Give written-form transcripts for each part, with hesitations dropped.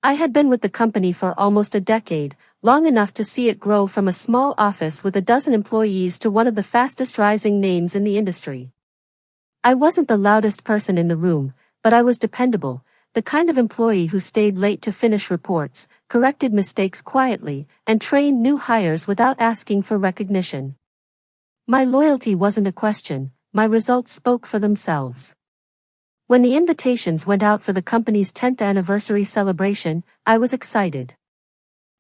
I had been with the company for almost a decade, long enough to see it grow from a small office with a dozen employees to one of the fastest rising names in the industry. I wasn't the loudest person in the room, but I was dependable, the kind of employee who stayed late to finish reports, corrected mistakes quietly, and trained new hires without asking for recognition. My loyalty wasn't a question, my results spoke for themselves. When the invitations went out for the company's 10th anniversary celebration, I was excited.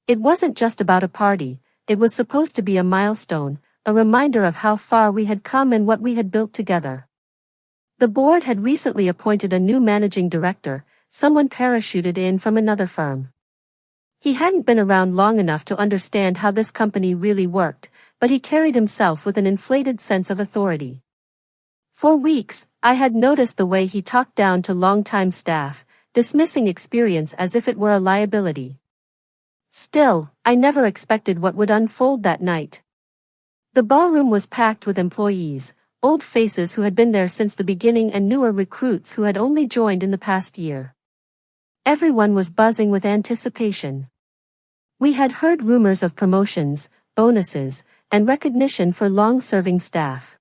It wasn't just about a party, it was supposed to be a milestone, a reminder of how far we had come and what we had built together. The board had recently appointed a new managing director, someone parachuted in from another firm. He hadn't been around long enough to understand how this company really worked, but he carried himself with an inflated sense of authority. For weeks, I had noticed the way he talked down to longtime staff, dismissing experience as if it were a liability. Still, I never expected what would unfold that night. The ballroom was packed with employees, old faces who had been there since the beginning and newer recruits who had only joined in the past year. Everyone was buzzing with anticipation. We had heard rumors of promotions, bonuses, and recognition for long-serving staff.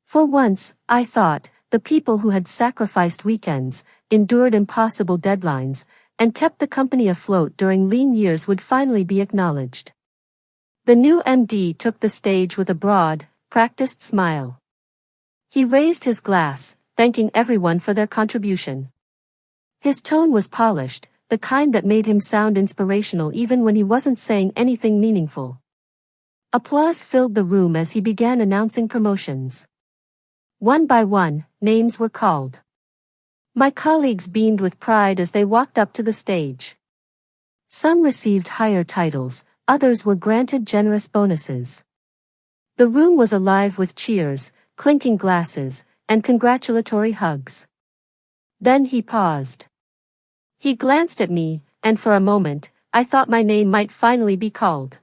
For once, I thought, the people who had sacrificed weekends, endured impossible deadlines, and kept the company afloat during lean years would finally be acknowledged. The new MD took the stage with a broad, practiced smile. He raised his glass, thanking everyone for their contribution. His tone was polished, the kind that made him sound inspirational even when he wasn't saying anything meaningful. Applause filled the room as he began announcing promotions. One by one, names were called. My colleagues beamed with pride as they walked up to the stage. Some received higher titles, others were granted generous bonuses. The room was alive with cheers, clinking glasses, and congratulatory hugs. Then he paused. He glanced at me, and for a moment, I thought my name might finally be called.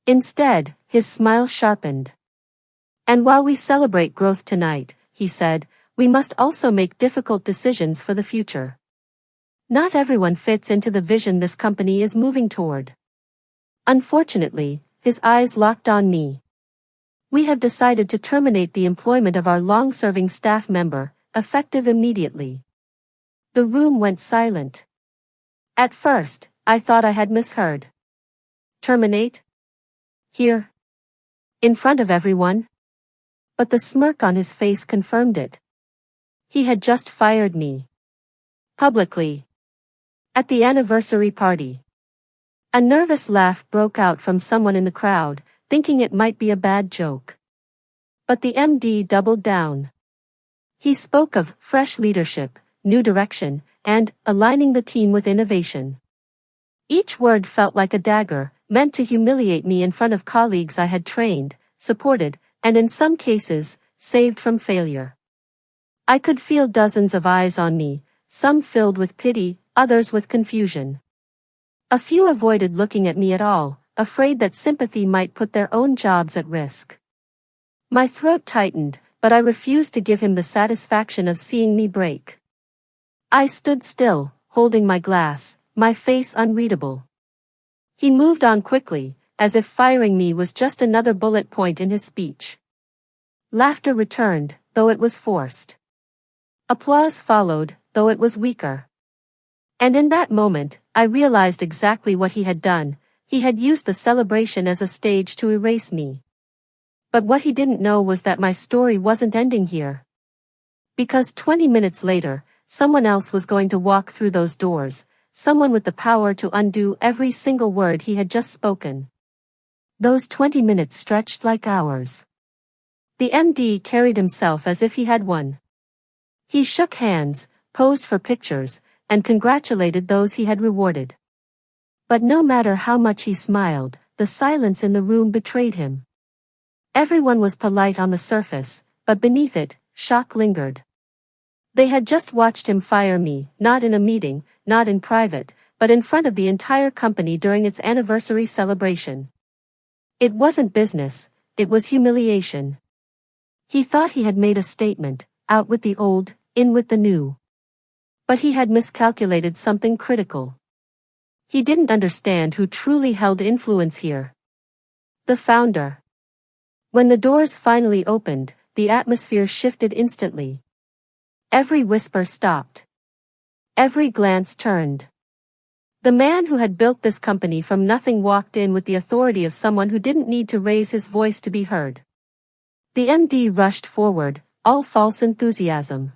Instead, his smile sharpened. And while we celebrate growth tonight, he said, we must also make difficult decisions for the future. Not everyone fits into the vision this company is moving toward. Unfortunately, his eyes locked on me. We have decided to terminate the employment of our long-serving staff member, effective immediately. The room went silent. At first, I thought I had misheard. Terminate? Here? In front of everyone? But the smirk on his face confirmed it. He had just fired me. Publicly. At the anniversary party. A nervous laugh broke out from someone in the crowd, thinking it might be a bad joke. But the MD doubled down. He spoke of fresh leadership, new direction, and aligning the team with innovation. Each word felt like a dagger, meant to humiliate me in front of colleagues I had trained, supported, and in some cases, saved from failure. I could feel dozens of eyes on me, some filled with pity, others with confusion. A few avoided looking at me at all, afraid that sympathy might put their own jobs at risk. My throat tightened, but I refused to give him the satisfaction of seeing me break. I stood still, holding my glass, my face unreadable. He moved on quickly, as if firing me was just another bullet point in his speech. Laughter returned, though it was forced. Applause followed, though it was weaker. And in that moment, I realized exactly what he had done. He had used the celebration as a stage to erase me. But what he didn't know was that my story wasn't ending here. Because 20 minutes later, someone else was going to walk through those doors, someone with the power to undo every single word he had just spoken. Those 20 minutes stretched like hours. The MD carried himself as if he had won. He shook hands, posed for pictures, and congratulated those he had rewarded. But no matter how much he smiled, the silence in the room betrayed him. Everyone was polite on the surface, but beneath it, shock lingered. They had just watched him fire me, not in a meeting, not in private, but in front of the entire company during its anniversary celebration. It wasn't business, it was humiliation. He thought he had made a statement, out with the old, in with the new. But he had miscalculated something critical. He didn't understand who truly held influence here. The founder. When the doors finally opened, the atmosphere shifted instantly. Every whisper stopped. Every glance turned. The man who had built this company from nothing walked in with the authority of someone who didn't need to raise his voice to be heard. The MD rushed forward, all false enthusiasm.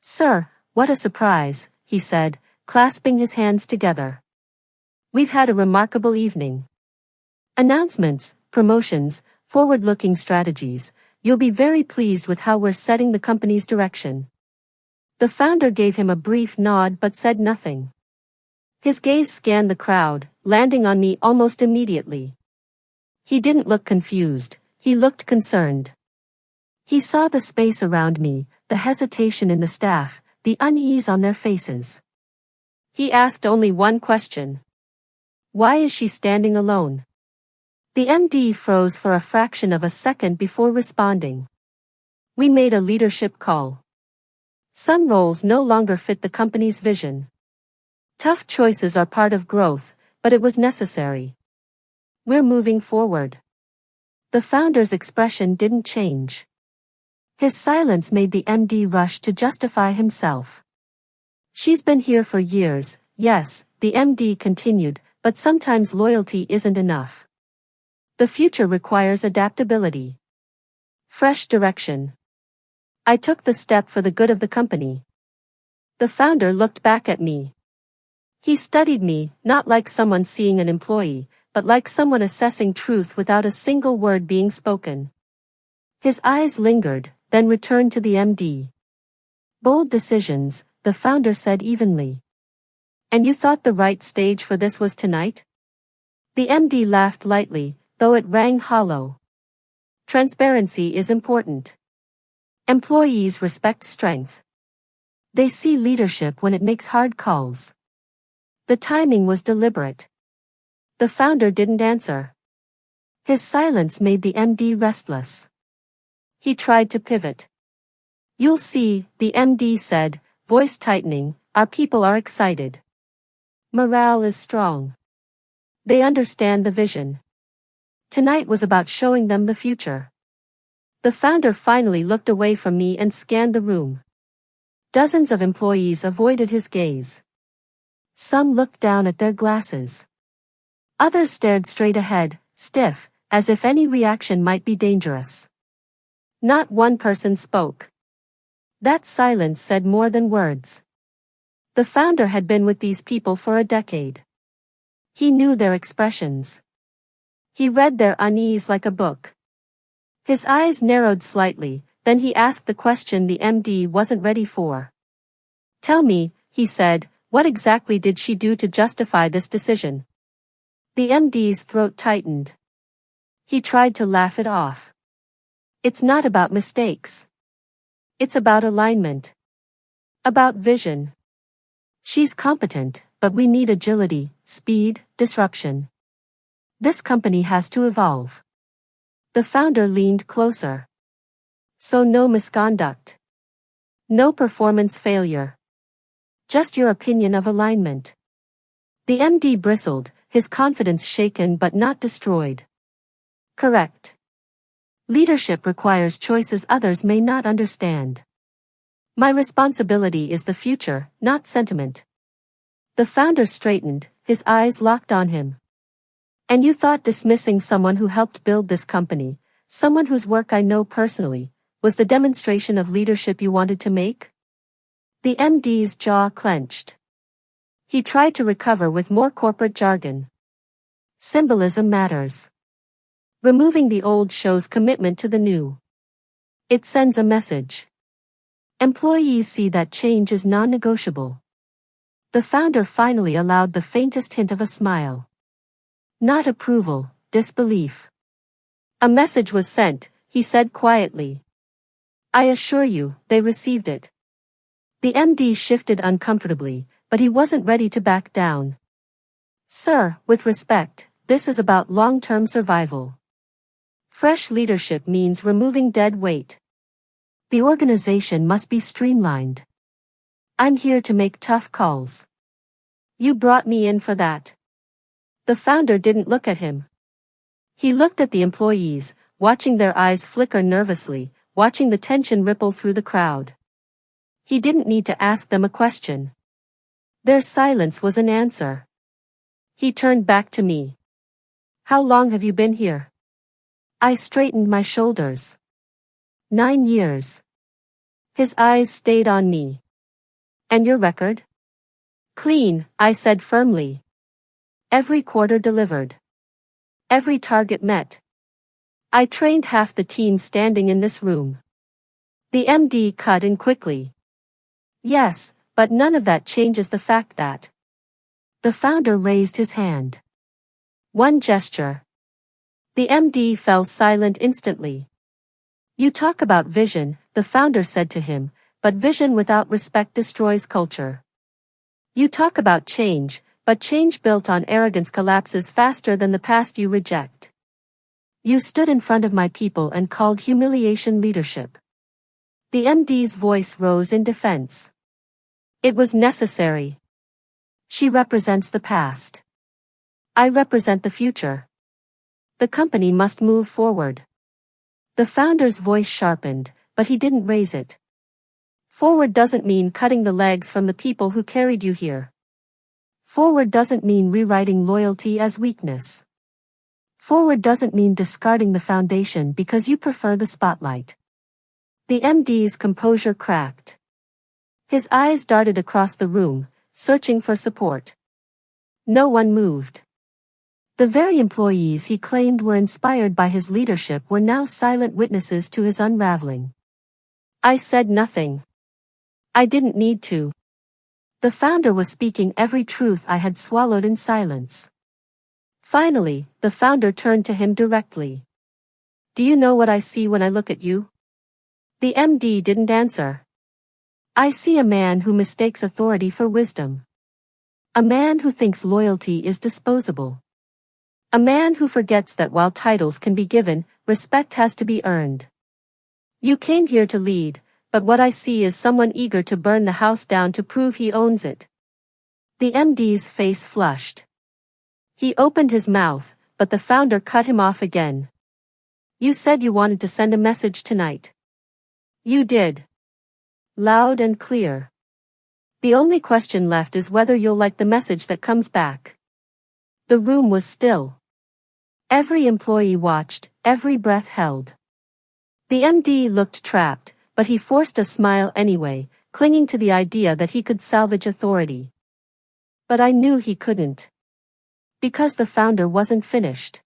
"Sir, what a surprise," he said, clasping his hands together. "We've had a remarkable evening. Announcements, promotions, forward-looking strategies. You'll be very pleased with how we're setting the company's direction." The founder gave him a brief nod but said nothing. His gaze scanned the crowd, landing on me almost immediately. He didn't look confused, he looked concerned. He saw the space around me, the hesitation in the staff, the unease on their faces. He asked only one question. "Why is she standing alone?" The MD froze for a fraction of a second before responding. "We made a leadership call. Some roles no longer fit the company's vision. Tough choices are part of growth, but it was necessary. We're moving forward." The founder's expression didn't change. His silence made the MD rush to justify himself. "She's been here for years, yes," the MD continued, "but sometimes loyalty isn't enough. The future requires adaptability. Fresh direction. I took the step for the good of the company." The founder looked back at me. He studied me, not like someone seeing an employee, but like someone assessing truth without a single word being spoken. His eyes lingered, then returned to the MD. "Bold decisions," the founder said evenly. "And you thought the right stage for this was tonight?" The MD laughed lightly, though it rang hollow. "Transparency is important. Employees respect strength. They see leadership when it makes hard calls." The timing was deliberate. The founder didn't answer. His silence made the MD restless. He tried to pivot. "You'll see," the MD said, voice tightening, "our people are excited. Morale is strong. They understand the vision. Tonight was about showing them the future." The founder finally looked away from me and scanned the room. Dozens of employees avoided his gaze. Some looked down at their glasses. Others stared straight ahead, stiff, as if any reaction might be dangerous. Not one person spoke. That silence said more than words. The founder had been with these people for a decade. He knew their expressions. He read their unease like a book. His eyes narrowed slightly, then he asked the question the MD wasn't ready for. "Tell me," he said, "what exactly did she do to justify this decision?" The MD's throat tightened. He tried to laugh it off. "It's not about mistakes. It's about alignment. About vision. She's competent, but we need agility, speed, disruption. This company has to evolve." The founder leaned closer. "So no misconduct. No performance failure. Just your opinion of alignment." The MD bristled, his confidence shaken but not destroyed. "Correct. Leadership requires choices others may not understand. My responsibility is the future, not sentiment." The founder straightened, his eyes locked on him. "And you thought dismissing someone who helped build this company, someone whose work I know personally, was the demonstration of leadership you wanted to make?" The MD's jaw clenched. He tried to recover with more corporate jargon. "Symbolism matters. Removing the old shows commitment to the new. It sends a message. Employees see that change is non-negotiable." The founder finally allowed the faintest hint of a smile. Not approval, disbelief. "A message was sent," he said quietly. "I assure you, they received it." The MD shifted uncomfortably, but he wasn't ready to back down. "Sir, with respect, this is about long-term survival. Fresh leadership means removing dead weight. The organization must be streamlined. I'm here to make tough calls. You brought me in for that. The founder didn't look at him. He looked at the employees, watching their eyes flicker nervously, watching the tension ripple through the crowd. He didn't need to ask them a question. Their silence was an answer. He turned back to me. How long have you been here? I straightened my shoulders. 9 years. His eyes stayed on me. And your record? Clean, I said firmly. Every quarter delivered. Every target met. I trained half the team standing in this room. The MD cut in quickly. Yes, but none of that changes the fact that. The founder raised his hand. One gesture. The MD fell silent instantly. You talk about vision, the founder said to him, but vision without respect destroys culture. You talk about change, but change built on arrogance collapses faster than the past you reject. You stood in front of my people and called humiliation leadership. The MD's voice rose in defense. It was necessary. She represents the past. I represent the future. The company must move forward. The founder's voice sharpened, but he didn't raise it. Forward doesn't mean cutting the legs from the people who carried you here. Forward doesn't mean rewriting loyalty as weakness. Forward doesn't mean discarding the foundation because you prefer the spotlight. The MD's composure cracked. His eyes darted across the room, searching for support. No one moved. The very employees he claimed were inspired by his leadership were now silent witnesses to his unraveling. I said nothing. I didn't need to. The founder was speaking every truth I had swallowed in silence. Finally, the founder turned to him directly. Do you know what I see when I look at you? The MD didn't answer. I see a man who mistakes authority for wisdom. A man who thinks loyalty is disposable. A man who forgets that while titles can be given, respect has to be earned. You came here to lead, but what I see is someone eager to burn the house down to prove he owns it. The MD's face flushed. He opened his mouth, but the founder cut him off again. You said you wanted to send a message tonight. You did. Loud and clear. The only question left is whether you'll like the message that comes back. The room was still. Every employee watched, every breath held. The MD looked trapped, but he forced a smile anyway, clinging to the idea that he could salvage authority. But I knew he couldn't. Because the founder wasn't finished.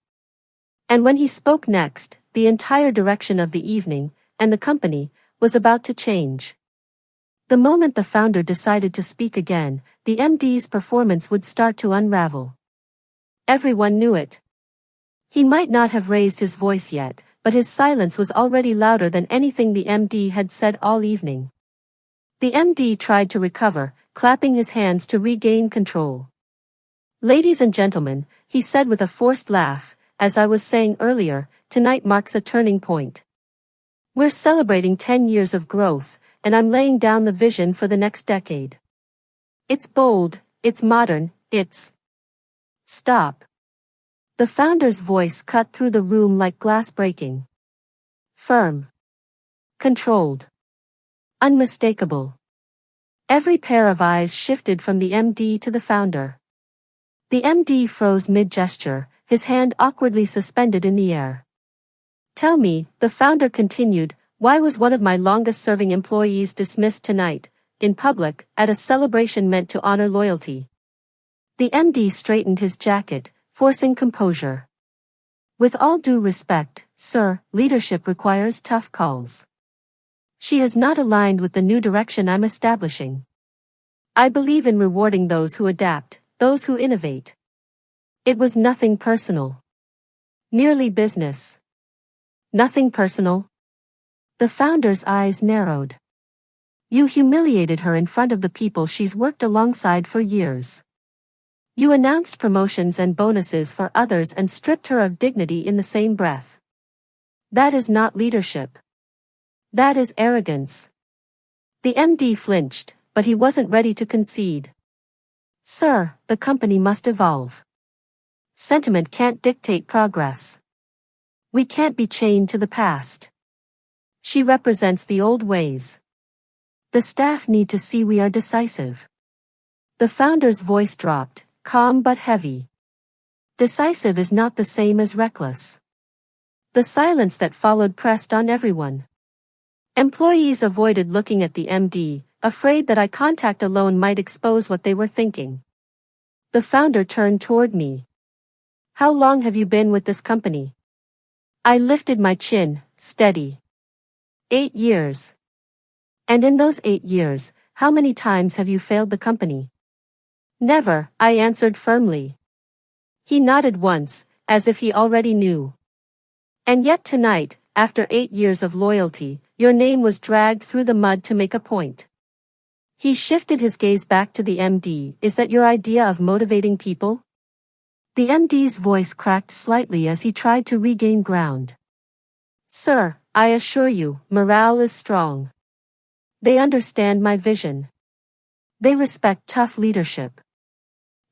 And when he spoke next, the entire direction of the evening, and the company, was about to change. The moment the founder decided to speak again, the MD's performance would start to unravel. Everyone knew it. He might not have raised his voice yet, but his silence was already louder than anything the MD had said all evening. The MD tried to recover, clapping his hands to regain control. Ladies and gentlemen, he said with a forced laugh, as I was saying earlier, tonight marks a turning point. We're celebrating 10 years of growth, and I'm laying down the vision for the next decade. It's bold, it's modern, it's... Stop. The founder's voice cut through the room like glass breaking. Firm. Controlled. Unmistakable. Every pair of eyes shifted from the MD to the founder. The MD froze mid-gesture, his hand awkwardly suspended in the air. Tell me, the founder continued, why was one of my longest-serving employees dismissed tonight, in public, at a celebration meant to honor loyalty? The MD straightened his jacket, forcing composure. With all due respect, sir, leadership requires tough calls. She has not aligned with the new direction I'm establishing. I believe in rewarding those who adapt, those who innovate. It was nothing personal. Merely business. Nothing personal. The founder's eyes narrowed. You humiliated her in front of the people she's worked alongside for years. You announced promotions and bonuses for others and stripped her of dignity in the same breath. That is not leadership. That is arrogance. The MD flinched, but he wasn't ready to concede. Sir, the company must evolve. Sentiment can't dictate progress. We can't be chained to the past. She represents the old ways. The staff need to see we are decisive. The founder's voice dropped, calm but heavy. Decisive is not the same as reckless. The silence that followed pressed on everyone. Employees avoided looking at the MD, afraid that eye contact alone might expose what they were thinking. The founder turned toward me. How long have you been with this company? I lifted my chin, steady. 8 years. And in those 8 years, how many times have you failed the company? Never, I answered firmly. He nodded once, as if he already knew. And yet tonight, after 8 years of loyalty, your name was dragged through the mud to make a point. He shifted his gaze back to the MD. Is that your idea of motivating people? The MD's voice cracked slightly as he tried to regain ground. Sir, I assure you, morale is strong. They understand my vision. They respect tough leadership.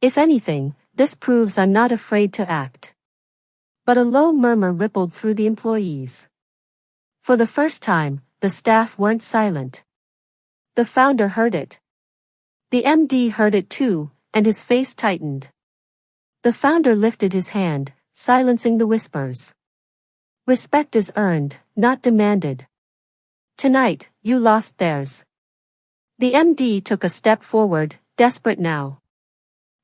If anything, this proves I'm not afraid to act. But a low murmur rippled through the employees. For the first time, the staff weren't silent. The founder heard it. The MD heard it too, and his face tightened. The founder lifted his hand, silencing the whispers. Respect is earned, not demanded. Tonight, you lost theirs. The MD took a step forward, desperate now.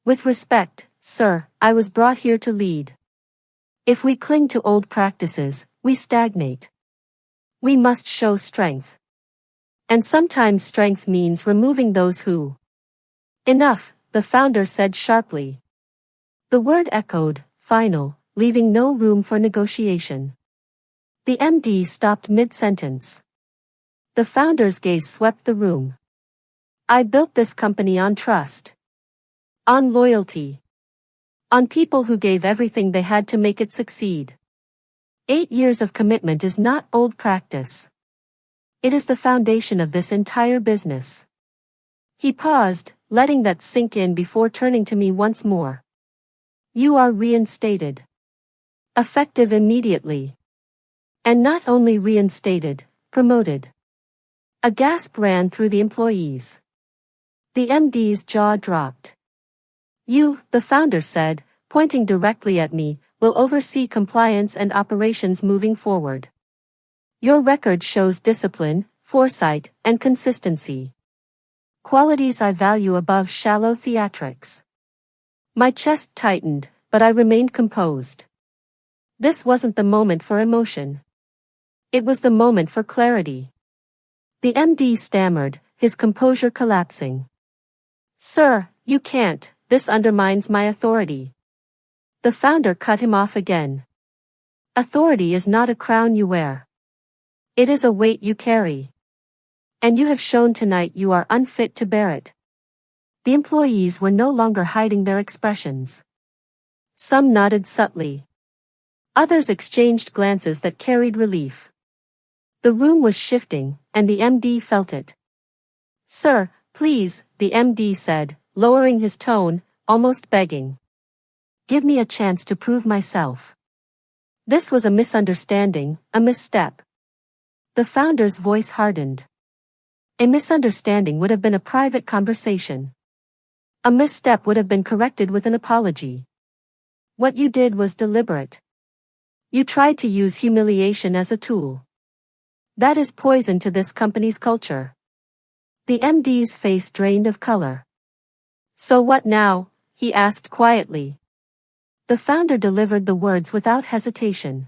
With respect, sir, I was brought here to lead. If we cling to old practices, we stagnate. We must show strength. And sometimes strength means removing those who. Enough, the founder said sharply. The word echoed, final, leaving no room for negotiation. The MD stopped mid-sentence. The founder's gaze swept the room. I built this company on trust. On loyalty. On people who gave everything they had to make it succeed. 8 years of commitment is not old practice. It is the foundation of this entire business. He paused, letting that sink in before turning to me once more. You are reinstated. Effective immediately. And not only reinstated, promoted. A gasp ran through the employees. The MD's jaw dropped. You, the founder said, pointing directly at me, will oversee compliance and operations moving forward. Your record shows discipline, foresight, and consistency. Qualities I value above shallow theatrics. My chest tightened, but I remained composed. This wasn't the moment for emotion. It was the moment for clarity. The MD stammered, his composure collapsing. Sir, you can't, this undermines my authority. The founder cut him off again. Authority is not a crown you wear. It is a weight you carry. And you have shown tonight you are unfit to bear it. The employees were no longer hiding their expressions. Some nodded subtly. Others exchanged glances that carried relief. The room was shifting, and the MD felt it. Sir, please, the MD said, lowering his tone, almost begging. Give me a chance to prove myself. This was a misunderstanding, a misstep. The founder's voice hardened. A misunderstanding would have been a private conversation. A misstep would have been corrected with an apology. What you did was deliberate. You tried to use humiliation as a tool. That is poison to this company's culture. The MD's face drained of color. So what now? He asked quietly. The founder delivered the words without hesitation.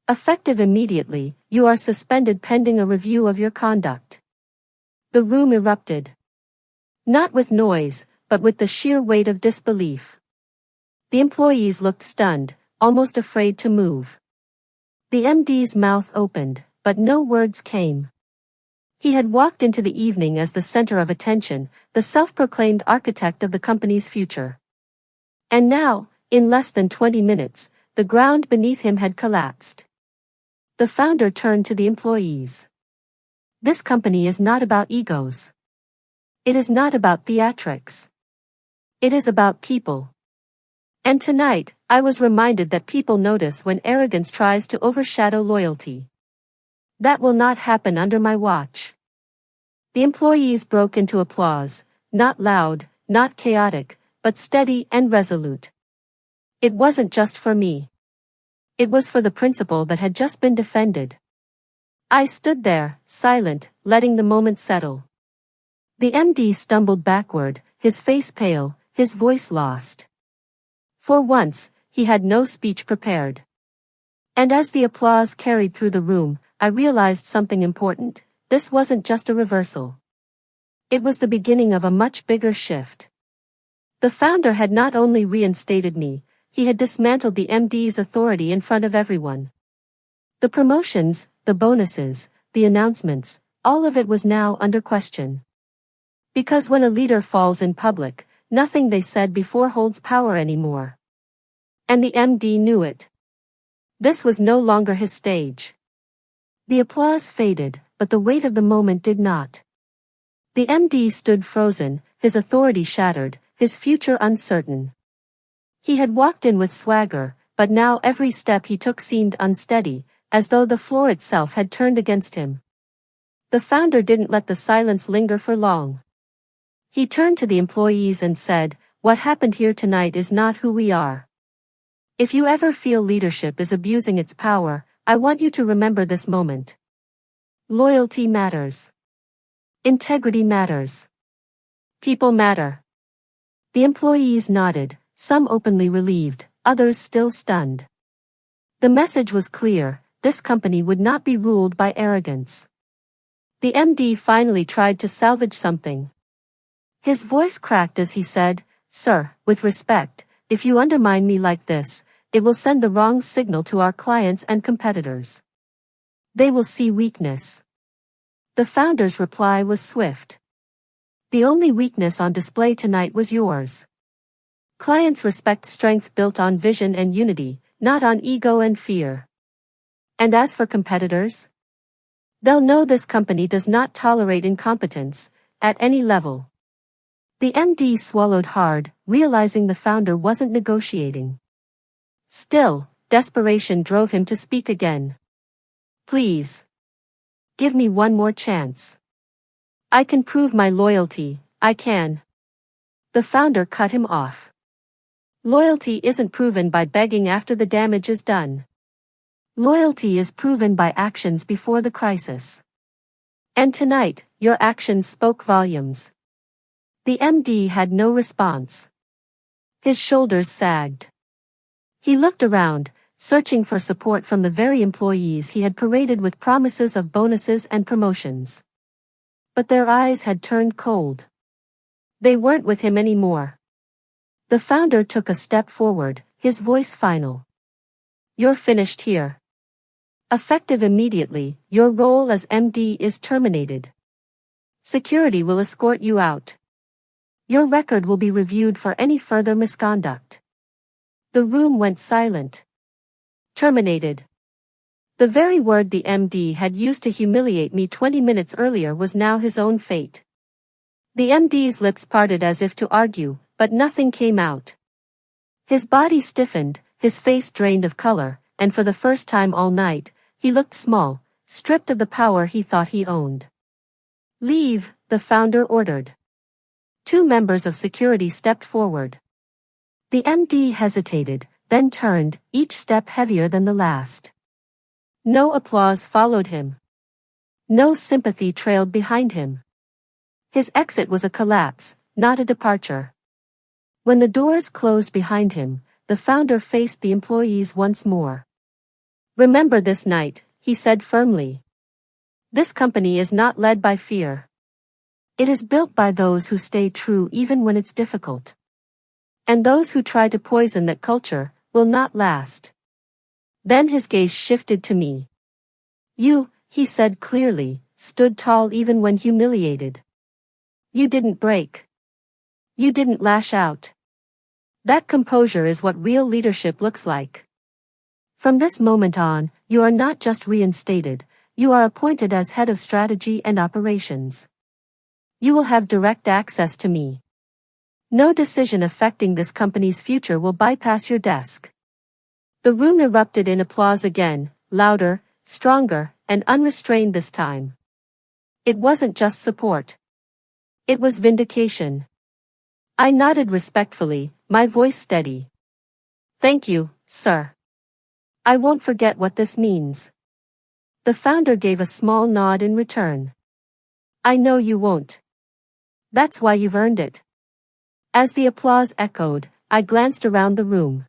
Effective immediately, you are suspended pending a review of your conduct. The room erupted. Not with noise, but with the sheer weight of disbelief. The employees looked stunned, almost afraid to move. The MD's mouth opened, but no words came. He had walked into the evening as the center of attention, the self-proclaimed architect of the company's future. And now, in less than 20 minutes, the ground beneath him had collapsed. The founder turned to the employees. This company is not about egos. It is not about theatrics. It is about people. And tonight, I was reminded that people notice when arrogance tries to overshadow loyalty. That will not happen under my watch. The employees broke into applause, not loud, not chaotic, but steady and resolute. It wasn't just for me. It was for the principle that had just been defended. I stood there, silent, letting the moment settle. The MD stumbled backward, his face pale, his voice lost. For once, he had no speech prepared. And as the applause carried through the room, I realized something important. This wasn't just a reversal. It was the beginning of a much bigger shift. The founder had not only reinstated me, he had dismantled the MD's authority in front of everyone. The promotions, the bonuses, the announcements, all of it was now under question. Because when a leader falls in public, nothing they said before holds power anymore. And the MD knew it. This was no longer his stage. The applause faded, but the weight of the moment did not. The MD stood frozen, his authority shattered, his future uncertain. He had walked in with swagger, but now every step he took seemed unsteady, as though the floor itself had turned against him. The founder didn't let the silence linger for long. He turned to the employees and said, "What happened here tonight is not who we are. If you ever feel leadership is abusing its power, I want you to remember this moment. Loyalty matters. Integrity matters. People matter." The employees nodded, some openly relieved, others still stunned. The message was clear: this company would not be ruled by arrogance. The MD finally tried to salvage something. His voice cracked as he said, "Sir, with respect, if you undermine me like this, it will send the wrong signal to our clients and competitors. They will see weakness." The founder's reply was swift. "The only weakness on display tonight was yours. Clients respect strength built on vision and unity, not on ego and fear. And as for competitors, they'll know this company does not tolerate incompetence, at any level." The MD swallowed hard, realizing the founder wasn't negotiating. Still, desperation drove him to speak again. "Please. Give me one more chance. I can prove my loyalty, I can." The founder cut him off. Loyalty isn't proven by begging after the damage is done. Loyalty is proven by actions before the crisis. And tonight, your actions spoke volumes. The MD had no response. His shoulders sagged. He looked around, searching for support from the very employees he had paraded with promises of bonuses and promotions. But their eyes had turned cold. They weren't with him anymore. The founder took a step forward, his voice final. "You're finished here. Effective immediately, your role as MD is terminated. Security will escort you out. Your record will be reviewed for any further misconduct." The room went silent. Terminated. The very word the MD had used to humiliate me 20 minutes earlier was now his own fate. The MD's lips parted as if to argue, but nothing came out. His body stiffened, his face drained of color, and for the first time all night, he looked small, stripped of the power he thought he owned. "Leave," the founder ordered. Two members of security stepped forward. The MD hesitated, then turned, each step heavier than the last. No applause followed him. No sympathy trailed behind him. His exit was a collapse, not a departure. When the doors closed behind him, the founder faced the employees once more. "Remember this night," he said firmly. "This company is not led by fear. It is built by those who stay true even when it's difficult. And those who try to poison that culture will not last." Then his gaze shifted to me. "You," he said clearly, "stood tall even when humiliated. You didn't break. You didn't lash out. That composure is what real leadership looks like. From this moment on, you are not just reinstated, you are appointed as head of strategy and operations. You will have direct access to me. No decision affecting this company's future will bypass your desk. The room erupted in applause again, louder, stronger, and unrestrained this time. It wasn't just support. It was vindication. I nodded respectfully, my voice steady. Thank you, sir. I won't forget what this means. The founder gave a small nod in return. I know you won't. That's why you've earned it. As the applause echoed, I glanced around the room.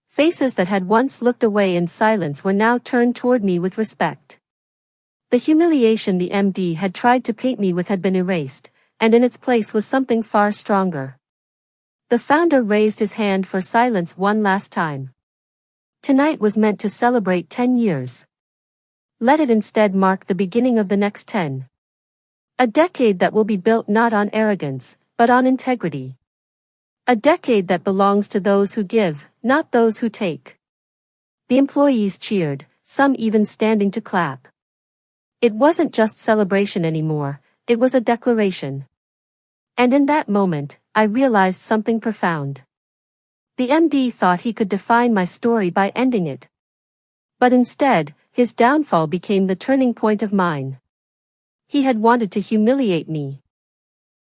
Faces that had once looked away in silence were now turned toward me with respect. The humiliation the MD had tried to paint me with had been erased, and in its place was something far stronger. The founder raised his hand for silence one last time. Tonight was meant to celebrate 10 years. Let it instead mark the beginning of the next 10. A decade that will be built not on arrogance, but on integrity. A decade that belongs to those who give, not those who take. The employees cheered, some even standing to clap. It wasn't just celebration anymore, it was a declaration. And in that moment, I realized something profound. The MD thought he could define my story by ending it. But instead, his downfall became the turning point of mine. He had wanted to humiliate me.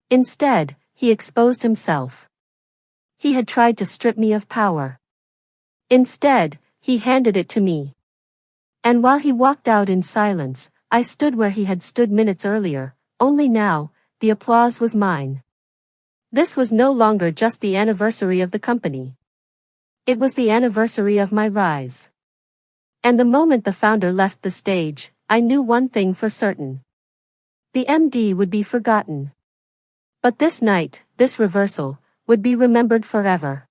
Instead, he exposed himself. He had tried to strip me of power. Instead, he handed it to me. And while he walked out in silence, I stood where he had stood minutes earlier, only now, the applause was mine. This was no longer just the anniversary of the company. It was the anniversary of my rise. And the moment the founder left the stage, I knew one thing for certain. The MD would be forgotten. But this night, this reversal, would be remembered forever.